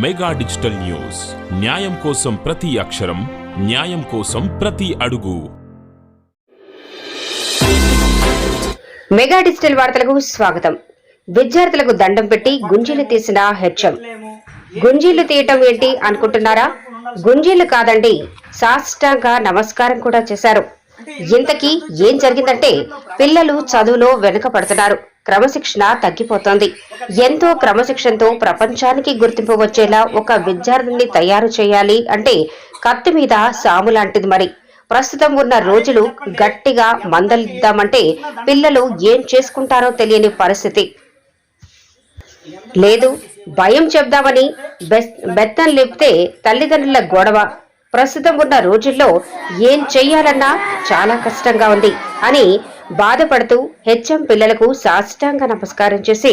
Mega digital news, న్యాయం కోసం ప్రతి అక్షరం, న్యాయం కోసం ప్రతి అడుగు. మెగా డిజిటల్ వార్తలకు స్వాగతం. విద్యార్థులకు దండం పెట్టి గుంజీలు తీసిన హెచ్ఎం. గుంజీలు తీయటం ఏంటి అనుకుంటున్నారా? గుంజీలు కాదండి, సాష్టాంగ నమస్కారం కూడా చేశారు. ఇంతకీ ఏం జరిగిందంటే, పిల్లలు చదువులో వెనుకపడుతున్నారు, క్రమశిక్షణ తగ్గిపోతోంది. ఎంతో క్రమశిక్షణతో ప్రపంచానికి గుర్తింపు వచ్చేలా ఒక విద్యార్థిని తయారు చేయాలి అంటే కత్తి మీద సాము లాంటిది. మరి ప్రస్తుతం ఉన్న రోజులు గట్టిగా మందలిద్దామంటే పిల్లలు ఏం చేసుకుంటారో తెలియని పరిస్థితి. లేదు, భయం చెప్దామని బెత్తం లేపితే తల్లిదండ్రుల గొడవ. ప్రస్తుతం ఉన్న రోజుల్లో ఏం చెయ్యాలన్నా చాలా కష్టంగా ఉంది అని బాధపడుతూ హెచ్ఎం పిల్లలకు సాష్టాంగ నమస్కారం చేసి,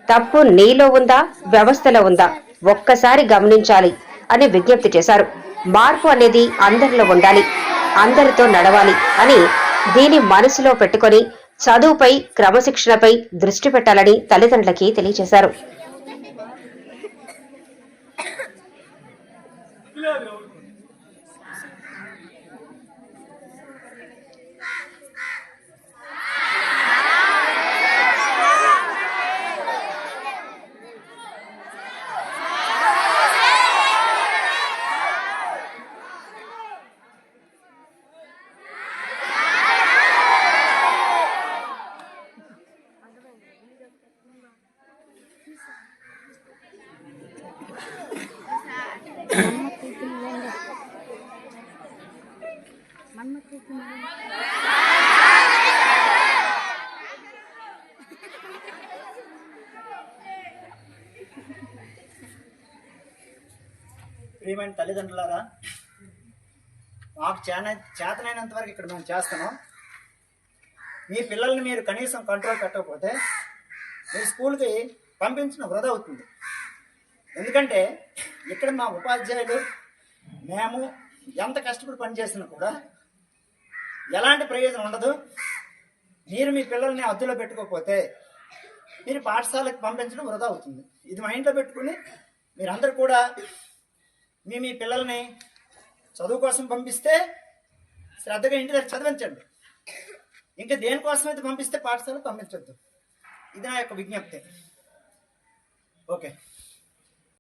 తప్పు నీలో ఉందా, వ్యవస్థలో ఉందా, ఒక్కసారి గమనించాలి అని విజ్ఞప్తి చేశారు. మార్పు అనేది అందరిలో ఉండాలి, అందరితో నడవాలి అని దీని మనసులో పెట్టుకొని చదువుపై, క్రమశిక్షణపై దృష్టి పెట్టాలని తల్లిదండ్రులకి తెలియజేశారు. ప్రియమైన తల్లిదండ్రులారా, మాకు చేతనైనంత వరకు ఇక్కడ మేము చేస్తున్నాం. మీ పిల్లల్ని మీరు కనీసం కంట్రోల్ పెట్టకపోతే మీరు స్కూల్కి పంపించిన వృధా అవుతుంది. ఎందుకంటే ఇక్కడ మా ఉపాధ్యాయులు మేము ఎంత కష్టపడి పనిచేసినా కూడా ఎలాంటి ప్రయోజనం ఉండదు. మీరు మీ పిల్లల్ని అదుపులో పెట్టుకోకపోతే మీరు పాఠశాలకు పంపించడం వృధా అవుతుంది. ఇది మైండ్లో పెట్టుకుని మీరందరూ కూడా మీ పిల్లల్ని చదువు కోసం పంపిస్తే శ్రద్ధగా ఇంటి దగ్గర చదివించండి. ఇంకా దేనికోసం అయితే పంపిస్తే పాఠశాలకు పంపించొద్దు. ఇది నా యొక్క విజ్ఞప్తి. ఓకే.